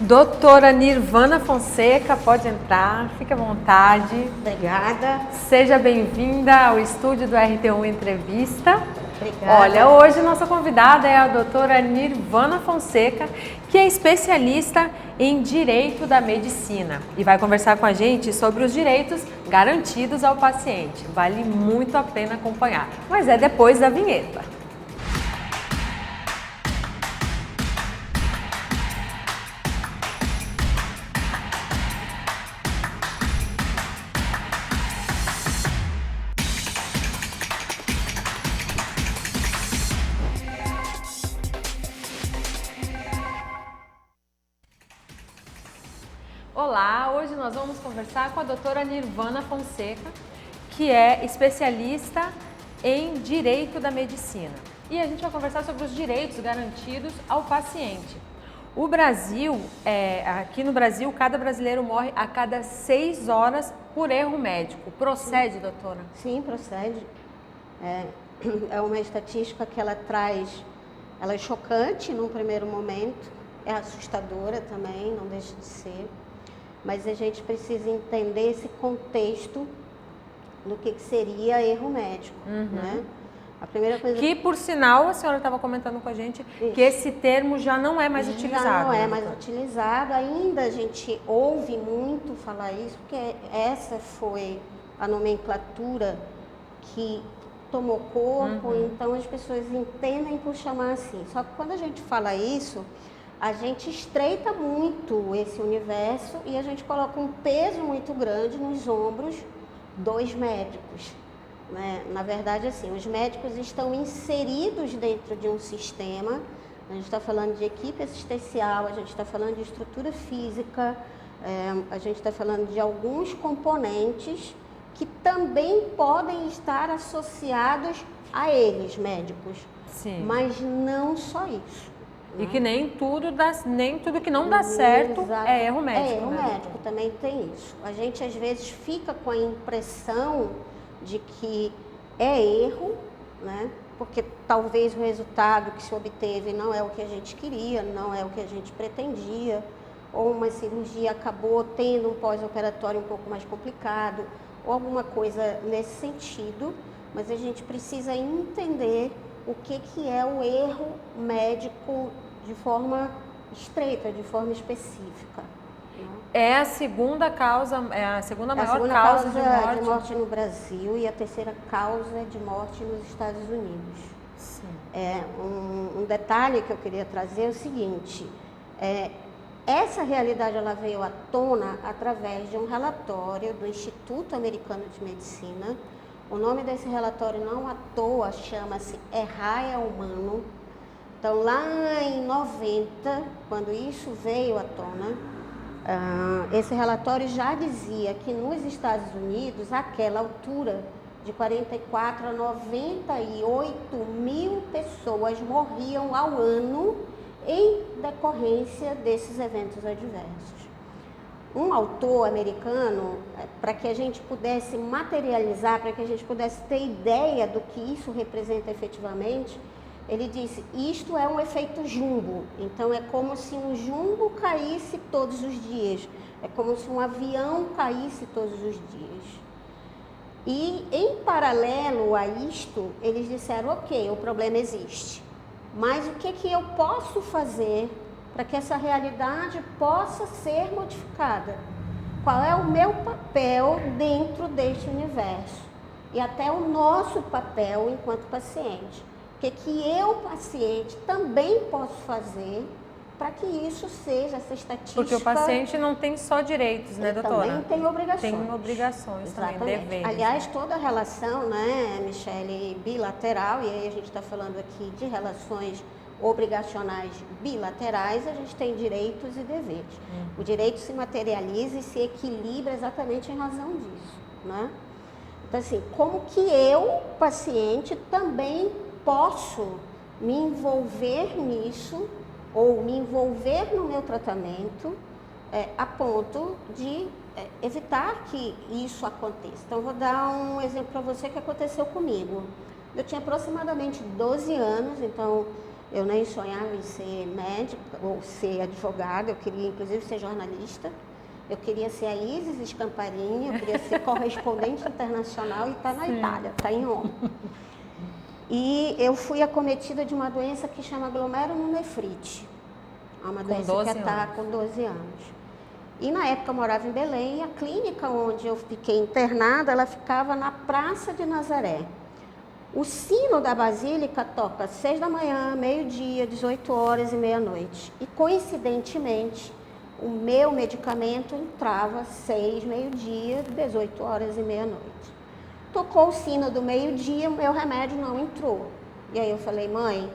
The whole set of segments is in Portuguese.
Doutora Nirvana Fonseca, pode entrar, fique à vontade. Obrigada. Seja bem-vinda ao estúdio do RT1 Entrevista. Obrigada. Olha, hoje nossa convidada é a doutora Nirvana Fonseca, que é especialista em Direito da Medicina e vai conversar com a gente sobre os direitos garantidos ao paciente. Vale muito a pena acompanhar, mas é depois da vinheta. Olá, hoje nós vamos conversar com a doutora Nirvana Fonseca, que é especialista em Direito da Medicina. E a gente vai conversar sobre os direitos garantidos ao paciente. O Brasil, aqui no Brasil, cada brasileiro morre a cada 6 horas por erro médico. Procede, doutora? Sim, procede. É uma estatística que ela é chocante num primeiro momento, é assustadora também, não deixa de ser. Mas a gente precisa entender esse contexto do que seria erro médico, né? A primeira coisa... Que, por sinal, a senhora estava comentando com a gente que esse termo já não é mais utilizado. Já não é né, mais doutora? utilizado, ainda a gente ouve muito falar isso, porque essa foi a nomenclatura que tomou corpo, então as pessoas entendem por chamar assim. Só que quando a gente fala isso, a gente estreita muito esse universo e a gente coloca um peso muito grande nos ombros dos médicos, né? Na verdade, assim, os médicos estão inseridos dentro de um sistema, a gente está falando de equipe assistencial, a gente está falando de estrutura física, a gente está falando de alguns componentes que também podem estar associados a eles, médicos. Sim. Mas não só isso. E que nem tudo que não dá certo é erro médico. É erro né, médico, doutora? também tem isso. A gente às vezes fica com a impressão de que é erro, né? Porque talvez o resultado que se obteve não é o que a gente queria, não é o que a gente pretendia, ou uma cirurgia acabou tendo um pós-operatório um pouco mais complicado, ou alguma coisa nesse sentido, mas a gente precisa entender o que é o erro médico de forma estreita, de forma específica. Né? É a segunda causa, é a segunda maior segunda causa de morte no Brasil e a terceira causa de morte nos Estados Unidos. Sim. Um detalhe que eu queria trazer é o seguinte, essa realidade ela veio à tona através de um relatório do Instituto Americano de Medicina. O nome desse relatório não à toa chama-se Errar é Humano. Então, lá em 90, quando isso veio à tona, esse relatório já dizia que nos Estados Unidos, àquela altura, de 44 a 98 mil pessoas morriam ao ano em decorrência desses eventos adversos. Um autor americano, para que a gente pudesse materializar, para que a gente pudesse ter ideia do que isso representa efetivamente, ele disse, isto é um efeito jumbo, então é como se um jumbo caísse todos os dias, é como se um avião caísse todos os dias. E em paralelo a isto, eles disseram, ok, o problema existe, mas o que eu posso fazer para que essa realidade possa ser modificada? Qual é o meu papel dentro deste universo? E até o nosso papel enquanto paciente. O que eu, paciente, também posso fazer para que isso seja, essa estatística... Porque o paciente não tem só direitos, né, doutora? Também tem obrigações. Tem obrigações Exatamente. também, deveres. Aliás, toda relação, né, Michele, bilateral, e aí a gente está falando aqui de relações obrigacionais bilaterais, a gente tem direitos e deveres. O direito se materializa e se equilibra exatamente em razão disso, né? Então, assim, como que eu, paciente, também posso me envolver nisso ou me envolver no meu tratamento a ponto de evitar que isso aconteça. Então, vou dar um exemplo para você que aconteceu comigo. Eu tinha aproximadamente 12 anos, então Eu nem sonhava em ser médica ou ser advogada, eu queria inclusive ser jornalista. Eu queria ser a Isis Scamparini, eu queria ser correspondente internacional e estar na Itália, estar em Roma. E eu fui acometida de uma doença que chama glomerulonefrite. É uma doença que ataca com 12 anos. E na época eu morava em Belém e a clínica onde eu fiquei internada, ela ficava na Praça de Nazaré. O sino da Basílica toca às 6 da manhã, meio-dia, 18 horas e meia-noite. E coincidentemente, o meu medicamento entrava às 6, meio-dia, 18 horas e meia-noite. Tocou o sino do meio-dia, o meu remédio não entrou. E aí eu falei, mãe,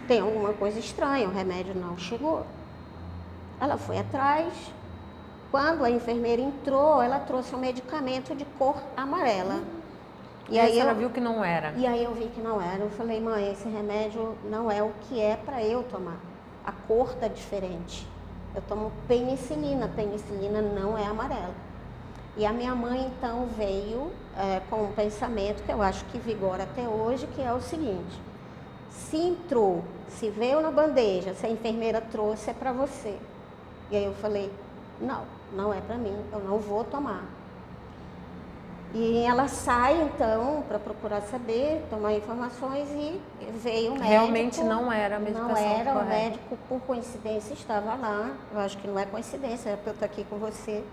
tem alguma coisa estranha, o remédio não chegou. Ela foi atrás. Quando a enfermeira entrou, ela trouxe um medicamento de cor amarela. E aí a senhora viu que não era? E aí eu vi que não era. Eu falei, mãe, esse remédio não é o que é para eu tomar. A cor está diferente. Eu tomo penicilina não é amarela. E a minha mãe então veio com um pensamento que eu acho que vigora até hoje, que é o seguinte: se entrou, se veio na bandeja, se a enfermeira trouxe, é para você. E aí eu falei, não é para mim, eu não vou tomar. E ela sai então para procurar saber, tomar informações e veio o médico. Realmente não era a medicação Não era, correta. O médico por coincidência estava lá. Eu acho que não é coincidência, é porque eu estou aqui com você.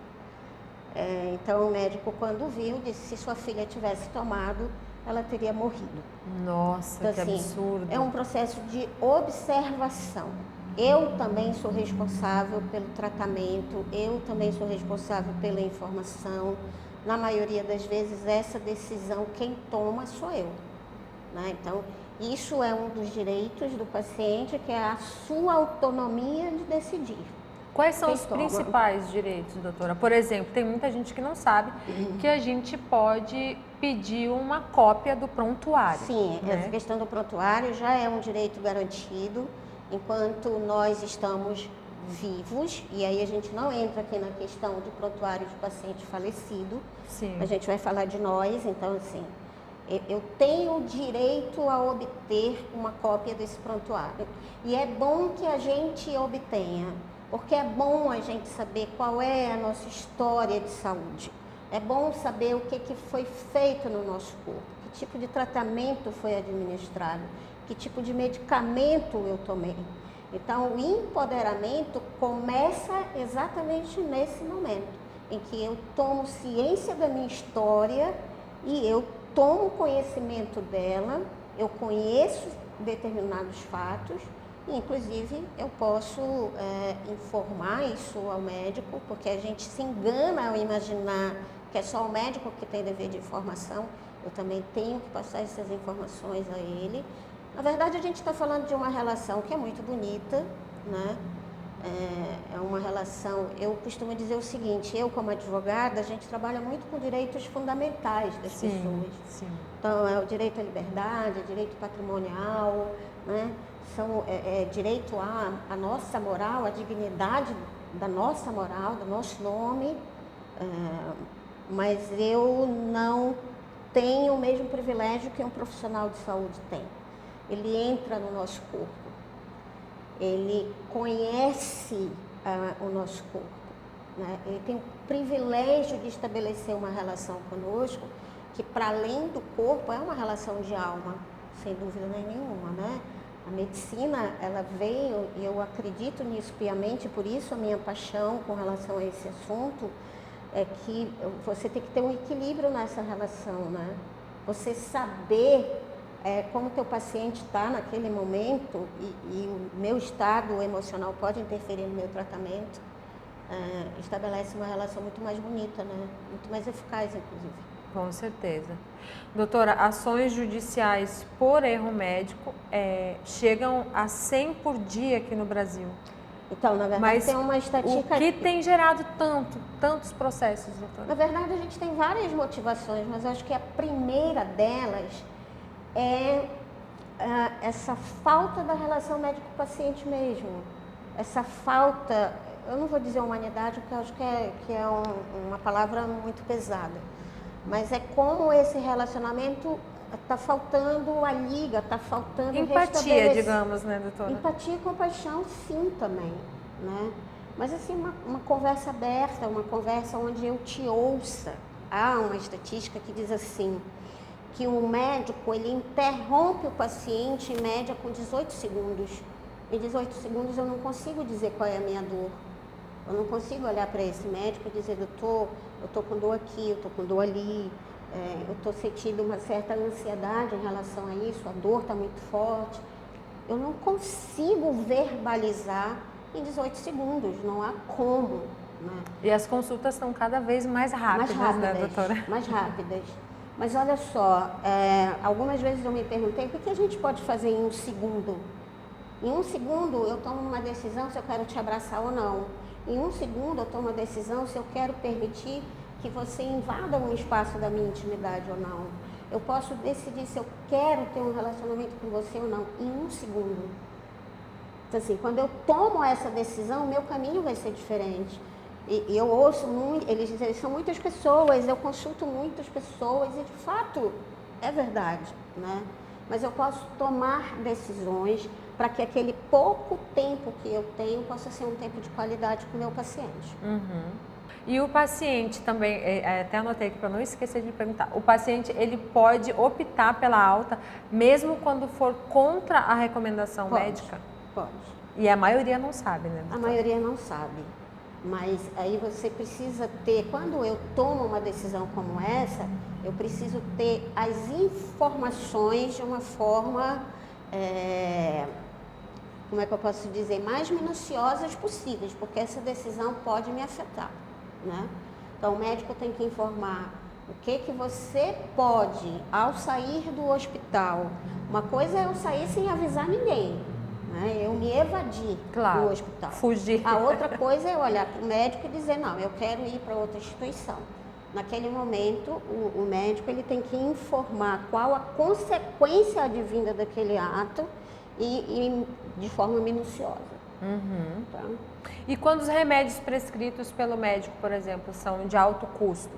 Então o médico, quando viu, disse: se sua filha tivesse tomado, ela teria morrido. Nossa, então, que assim, absurdo. É um processo de observação. Eu também sou responsável pelo tratamento, eu também sou responsável pela informação. Na maioria das vezes, essa decisão quem toma sou eu, né? Então, isso é um dos direitos do paciente, que é a sua autonomia de decidir. Quais são os principais direitos, doutora? Por exemplo, tem muita gente que não sabe que a gente pode pedir uma cópia do prontuário. Sim, né? Essa questão do prontuário já é um direito garantido enquanto nós estamos vivos, e aí a gente não entra aqui na questão do prontuário de paciente falecido. Sim. A gente vai falar de nós, então assim, eu tenho direito a obter uma cópia desse prontuário. E é bom que a gente obtenha, porque é bom a gente saber qual é a nossa história de saúde. É bom saber o que foi feito no nosso corpo, que tipo de tratamento foi administrado, que tipo de medicamento eu tomei. Então, o empoderamento começa exatamente nesse momento, em que eu tomo ciência da minha história e eu tomo conhecimento dela, eu conheço determinados fatos, e, inclusive, eu posso informar isso ao médico, porque a gente se engana ao imaginar que é só o médico que tem dever de informação. Eu também tenho que passar essas informações a ele. Na verdade, a gente está falando de uma relação que é muito bonita, né? É uma relação, eu costumo dizer o seguinte, eu como advogada, a gente trabalha muito com direitos fundamentais das pessoas. Sim. Então, é o direito à liberdade, direito patrimonial, né? Direito à nossa moral, à dignidade da nossa moral, do nosso nome, mas eu não tenho o mesmo privilégio que um profissional de saúde tem. Ele entra no nosso corpo, ele conhece o nosso corpo, né? Ele tem o privilégio de estabelecer uma relação conosco que, para além do corpo, é uma relação de alma, sem dúvida nenhuma, né? A medicina, ela veio, e eu acredito nisso piamente, por isso a minha paixão com relação a esse assunto é que você tem que ter um equilíbrio nessa relação, né? Você saber como o teu paciente está naquele momento e o meu estado emocional pode interferir no meu tratamento, estabelece uma relação muito mais bonita, né? Muito mais eficaz, inclusive. Com certeza. Doutora, ações judiciais por erro médico chegam a 100 por dia aqui no Brasil. Então, na verdade, mas tem uma estatística... O que tem gerado tantos processos, doutora? Na verdade, a gente tem várias motivações, mas acho que a primeira delas é essa falta da relação médico-paciente mesmo. Essa falta, eu não vou dizer humanidade, porque eu acho que é uma palavra muito pesada, mas é como esse relacionamento Está faltando a liga, está faltando empatia, digamos, né, doutora? Empatia e compaixão, sim, também, né? Mas assim, uma conversa aberta, uma conversa onde eu te ouça. Há uma estatística que diz assim, que o médico, ele interrompe o paciente em média com 18 segundos. Em 18 segundos eu não consigo dizer qual é a minha dor. Eu não consigo olhar para esse médico e dizer, doutor, eu estou com dor aqui, eu estou com dor ali, eu estou sentindo uma certa ansiedade em relação a isso, a dor está muito forte. Eu não consigo verbalizar em 18 segundos, não há como. Né? E as consultas estão cada vez mais rápidas, né, doutora? Mais rápidas. Mas olha só, algumas vezes eu me perguntei, o que a gente pode fazer em um segundo? Em um segundo eu tomo uma decisão se eu quero te abraçar ou não. Em um segundo eu tomo uma decisão se eu quero permitir que você invada um espaço da minha intimidade ou não. Eu posso decidir se eu quero ter um relacionamento com você ou não, em um segundo. Então assim, quando eu tomo essa decisão, meu caminho vai ser diferente. E eu ouço muito, eles dizem, são muitas pessoas, eu consulto muitas pessoas e de fato é verdade, né? Mas eu posso tomar decisões para que aquele pouco tempo que eu tenho possa ser um tempo de qualidade com o meu paciente. Uhum. E o paciente também, até anotei aqui para não esquecer de perguntar, o paciente ele pode optar pela alta mesmo quando for contra a recomendação médica? Pode. E a maioria não sabe, né? A maioria não sabe. Mas aí você precisa ter, quando eu tomo uma decisão como essa, eu preciso ter as informações de uma forma, como é que eu posso dizer, mais minuciosas possíveis, porque essa decisão pode me afetar, né? Então o médico tem que informar o que você pode, ao sair do hospital. Uma coisa é eu sair sem avisar ninguém. Eu me evadir do hospital. Fugir. A outra coisa é olhar para o médico e dizer, não, eu quero ir para outra instituição. Naquele momento, o médico ele tem que informar qual a consequência advinda daquele ato e de forma minuciosa. Uhum. Tá? E quando os remédios prescritos pelo médico, por exemplo, são de alto custo,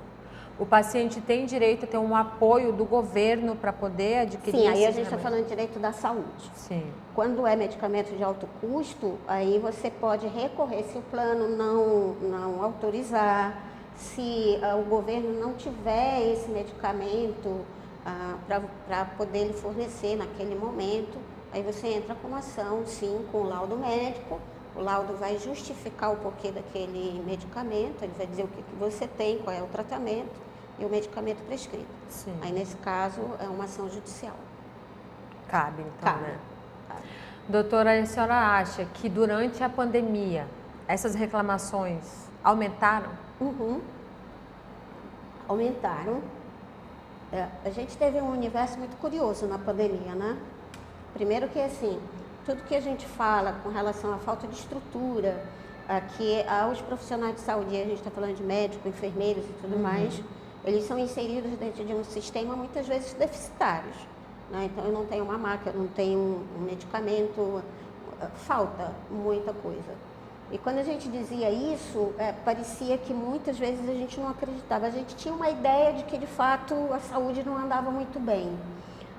o paciente tem direito a ter um apoio do governo para poder adquirir? Sim, aí a gente está falando de direito da saúde. Sim. Quando é medicamento de alto custo, aí você pode recorrer se o plano não autorizar, se o governo não tiver esse medicamento para poder lhe fornecer naquele momento, aí você entra com uma ação, sim, com o laudo médico. O laudo vai justificar o porquê daquele medicamento, ele vai dizer o que você tem, qual é o tratamento e o medicamento prescrito. Sim. Aí, nesse caso, é uma ação judicial. Cabe, então, Cabe. né? Cabe. Doutora, a senhora acha que durante a pandemia essas reclamações aumentaram? Uhum. Aumentaram. A gente teve um universo muito curioso na pandemia, né? Primeiro que, assim, tudo que a gente fala com relação à falta de estrutura, que aos profissionais de saúde, a gente está falando de médicos, enfermeiros e tudo mais, eles são inseridos dentro de um sistema muitas vezes deficitários. Né? Então, eu não tenho uma máquina, eu não tenho um medicamento, falta muita coisa. E quando a gente dizia isso, parecia que muitas vezes a gente não acreditava. A gente tinha uma ideia de que, de fato, a saúde não andava muito bem.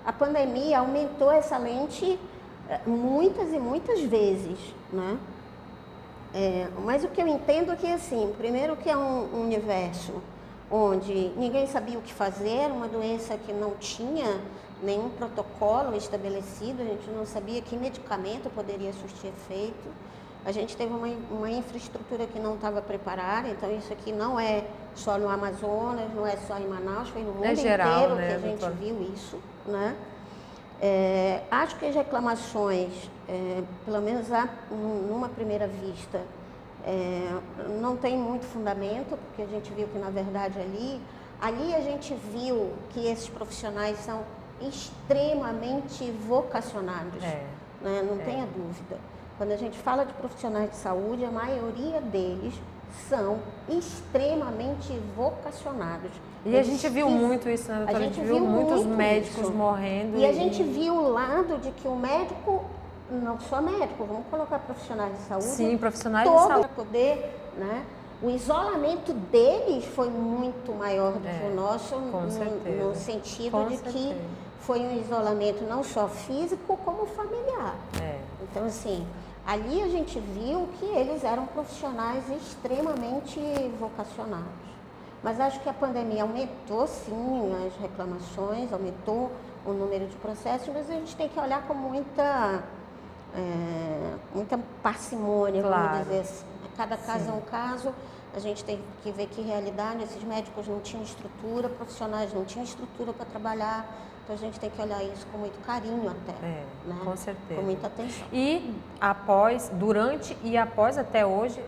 A pandemia aumentou essa lente muitas e muitas vezes, né? Mas o que eu entendo é que, assim, primeiro que é um universo onde ninguém sabia o que fazer, uma doença que não tinha nenhum protocolo estabelecido, a gente não sabia que medicamento poderia surtir efeito, a gente teve uma infraestrutura que não estava preparada, então isso aqui não é só no Amazonas, não é só em Manaus, foi no mundo inteiro, né, que a gente viu isso, né? Acho que as reclamações, pelo menos numa primeira vista, não tem muito fundamento, porque a gente viu que, na verdade, ali a gente viu que esses profissionais são extremamente vocacionados, né? Não tenha dúvida. Quando a gente fala de profissionais de saúde, a maioria deles são extremamente vocacionados. E a gente viu muito isso, né, doutora? A gente viu muitos médicos morrendo. E a gente viu o lado de que o médico, não só médico, vamos colocar profissionais de saúde. Sim, profissionais de saúde. Para poder, né? O isolamento deles foi muito maior do que o nosso, no sentido de que foi um isolamento não só físico, como familiar. Então, assim, ali a gente viu que eles eram profissionais extremamente vocacionados. Mas acho que a pandemia aumentou, sim, as reclamações, aumentou o número de processos, mas a gente tem que olhar com muita parcimônia, vamos dizer assim. Cada caso é um caso, a gente tem que ver que realidade, esses médicos não tinham estrutura, profissionais não tinham estrutura para trabalhar, então a gente tem que olhar isso com muito carinho até, né? Com certeza. Com muita atenção. E durante e após até hoje,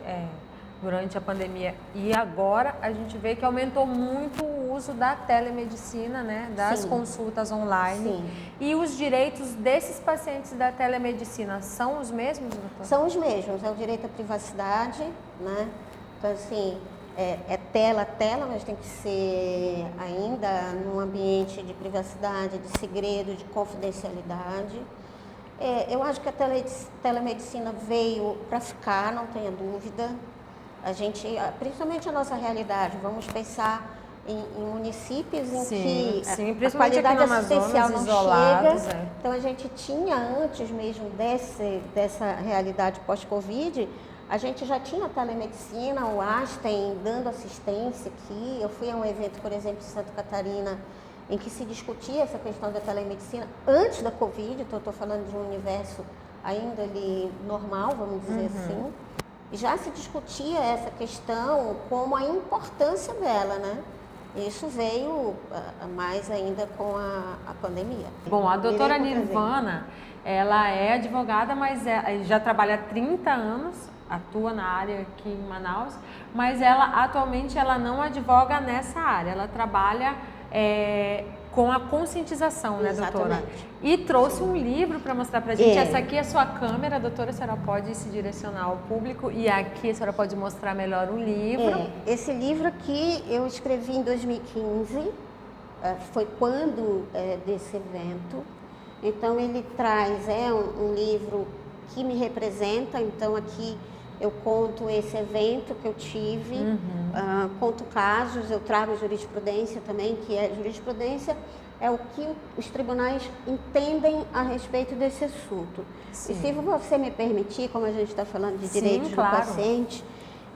durante a pandemia e agora, a gente vê que aumentou muito o uso da telemedicina, né? Das consultas online. Sim. E os direitos desses pacientes da telemedicina são os mesmos, doutor? São os mesmos, é o direito à privacidade, né? Então, assim, é tela, mas tem que ser ainda num ambiente de privacidade, de segredo, de confidencialidade. Eu acho que a telemedicina veio para ficar, não tenha dúvida. A gente, principalmente a nossa realidade, vamos pensar em municípios em que a qualidade assistencial não chega. Então, a gente tinha, antes mesmo dessa realidade pós-Covid, a gente já tinha telemedicina, o Einstein dando assistência aqui. Eu fui a um evento, por exemplo, em Santa Catarina, em que se discutia essa questão da telemedicina antes da Covid, então eu estou falando de um universo ainda ali normal, vamos dizer assim. E já se discutia essa questão como a importância dela, né? Isso veio mais ainda com a pandemia. Bom, a doutora Nirvana, ela é advogada, mas já trabalha há 30 anos, atua na área aqui em Manaus, mas ela atualmente não advoga nessa área, ela trabalha com a conscientização, né, doutora? E trouxe um livro para mostrar para a gente. Essa aqui é a sua câmera, doutora, a senhora pode se direcionar ao público e aqui a senhora pode mostrar melhor o livro. Esse livro aqui eu escrevi em 2015, foi quando desse evento. Então ele traz um livro que me representa, então aqui eu conto esse evento que eu tive, conto casos, eu trago jurisprudência também, que jurisprudência é o que os tribunais entendem a respeito desse assunto. Sim. E se você me permitir, como a gente está falando de direitos do paciente,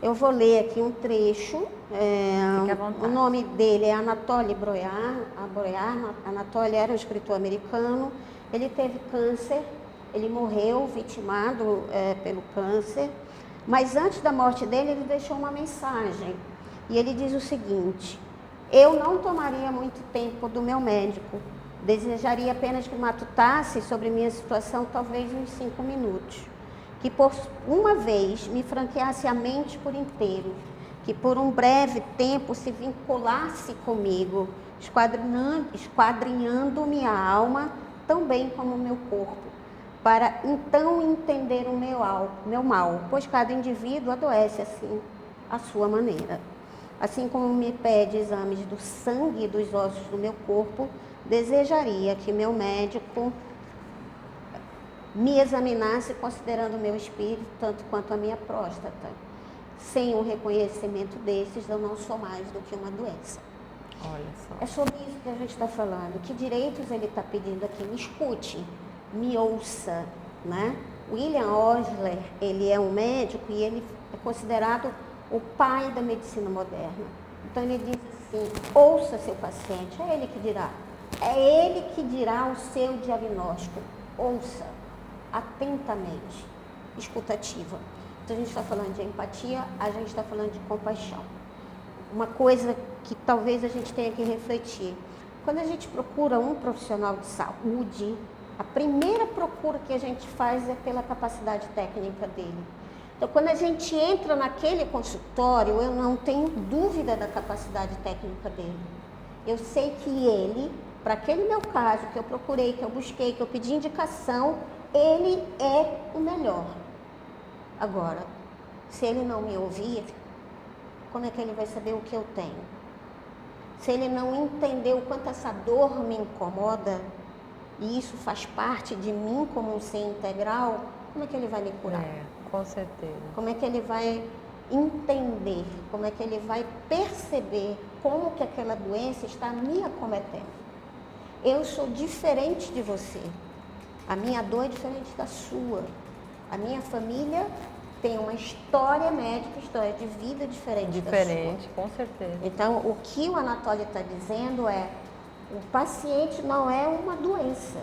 eu vou ler aqui um trecho. O nome dele é Anatoly Broyar. Anatoly era um escritor americano, ele teve câncer, ele morreu vitimado pelo câncer. Mas antes da morte dele, ele deixou uma mensagem. E ele diz o seguinte: eu não tomaria muito tempo do meu médico. Desejaria apenas que matutasse sobre minha situação talvez uns 5 minutos. Que por uma vez me franqueasse a mente por inteiro. Que por um breve tempo se vinculasse comigo, esquadrinhando minha alma tão bem como o meu corpo, para então entender o meu mal, pois cada indivíduo adoece assim, à sua maneira. Assim como me pede exames do sangue e dos ossos do meu corpo, desejaria que meu médico me examinasse considerando o meu espírito, tanto quanto a minha próstata. Sem o reconhecimento desses, eu não sou mais do que uma doença. Olha só. É sobre isso que a gente está falando. Que direitos ele está pedindo aqui? Me escute. Me ouça, né? William Osler, ele é um médico e ele é considerado o pai da medicina moderna. Então ele diz assim: ouça seu paciente, é ele que dirá. É ele que dirá o seu diagnóstico. Ouça atentamente, escutativa. Então a gente está falando de empatia, a gente está falando de compaixão. Uma coisa que talvez a gente tenha que refletir: quando a gente procura um profissional de saúde, a primeira procura que a gente faz é pela capacidade técnica dele. Então, quando a gente entra naquele consultório, eu não tenho dúvida da capacidade técnica dele. Eu sei que ele, para aquele meu caso, que eu procurei, que eu busquei, que eu pedi indicação, ele é o melhor. Agora, se ele não me ouvir, como é que ele vai saber o que eu tenho? Se ele não entender o quanto essa dor me incomoda, e isso faz parte de mim como um ser integral, como é que ele vai me curar? Com certeza. Como é que ele vai entender? Como é que ele vai perceber como que aquela doença está me acometendo? eu sou diferente de você. A minha dor é diferente da sua. A minha família tem uma história médica, história de vida diferente da sua. Diferente, com certeza. Então, o que o Anatoly está dizendo é, o paciente não é uma doença.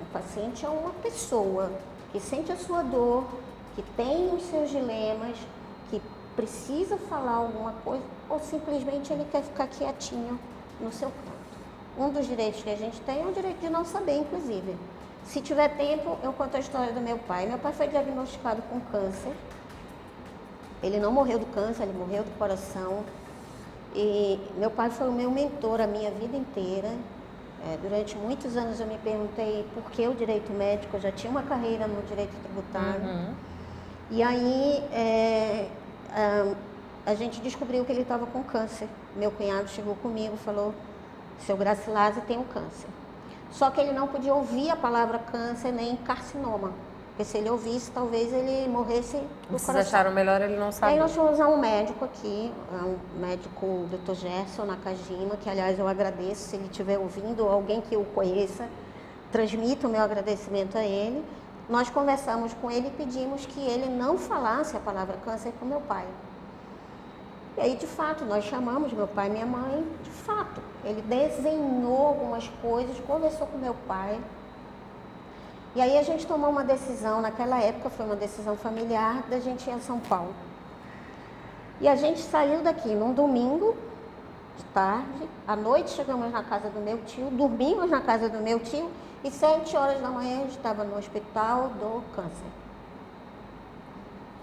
O paciente é uma pessoa que sente a sua dor, que tem os seus dilemas, que precisa falar alguma coisa, ou simplesmente ele quer ficar quietinho no seu canto. Um dos direitos que a gente tem é o direito de não saber, inclusive. Se tiver tempo, eu conto a história do meu pai. Meu pai foi diagnosticado com câncer. Ele não morreu do câncer, ele morreu do coração. E meu pai foi o meu mentor a minha vida inteira. Durante muitos anos eu me perguntei por que o direito médico, eu já tinha uma carreira no direito tributário. E aí a gente descobriu que ele estava com câncer. Meu cunhado chegou comigo e falou, seu Gracilase tem um câncer. Só que ele não podia ouvir a palavra câncer nem carcinoma. Porque se ele ouvisse, talvez ele morresse do coração. Vocês acharam melhor ele não saber? Aí nós fomos a um médico aqui, um médico, o Dr. Gerson Nakajima, que aliás eu agradeço, se ele estiver ouvindo, ou alguém que o conheça, transmita o meu agradecimento a ele. Nós conversamos com ele e pedimos que ele não falasse a palavra câncer com meu pai. E aí, de fato, nós chamamos meu pai e minha mãe, de fato. Ele desenhou algumas coisas, conversou com meu pai. E aí a gente tomou uma decisão, naquela época foi uma decisão familiar, da gente ir a São Paulo. E a gente saiu daqui num domingo, de tarde, à noite chegamos na casa do meu tio, dormimos na casa do meu tio, e 7 horas da manhã a gente estava no hospital do câncer.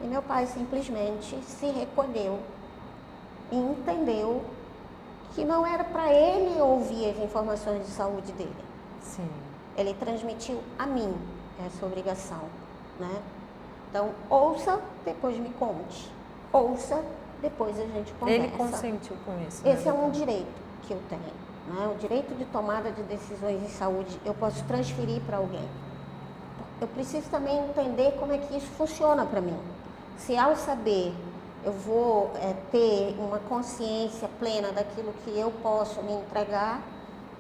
E meu pai simplesmente se recolheu e entendeu que não era para ele ouvir as informações de saúde dele. Sim. Ele transmitiu a mim essa obrigação, né? Então, ouça, depois me conte. Ouça, depois a gente conversa. Ele consentiu com isso. Esse é um direito que eu tenho, né? O direito de tomada de decisões em saúde, eu posso transferir para alguém. Eu preciso também entender como é que isso funciona para mim. Se ao saber eu vou ter uma consciência plena daquilo que eu posso me entregar,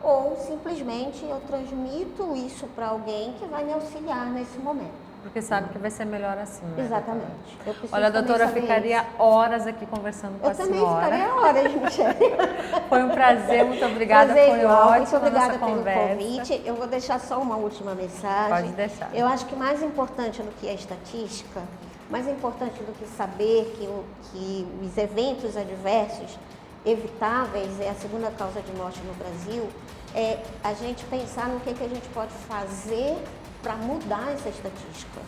ou simplesmente eu transmito isso para alguém que vai me auxiliar nesse momento. Porque sabe que vai ser melhor assim, né? Exatamente. Eu preciso Olha, doutora, eu também saber ficaria isso. horas aqui conversando com a senhora. Eu também ficaria horas, Michele. Foi um prazer, muito obrigada, Prazer foi igual, ótimo muito obrigada a nossa pelo conversa. convite. Eu vou deixar só uma última mensagem. Pode deixar. Eu acho que mais importante do que a estatística, mais importante do que saber que os eventos adversos evitáveis é a segunda causa de morte no Brasil, é a gente pensar no que a gente pode fazer para mudar essa estatística.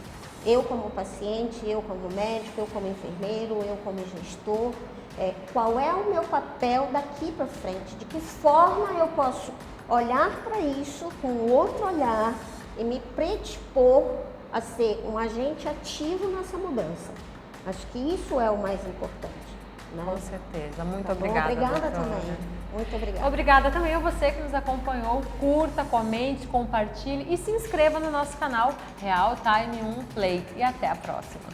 Eu como paciente, eu como médico, eu como enfermeiro, eu como gestor, qual é o meu papel daqui para frente? De que forma eu posso olhar para isso com outro olhar e me predispor a ser um agente ativo nessa mudança? Acho que isso é o mais importante. Né? Com certeza. Muito Tá bom? obrigada, Obrigada doutora. também. Muito obrigada. Obrigada também a você que nos acompanhou. Curta, comente, compartilhe e se inscreva no nosso canal Real Time 1 Play. E até a próxima.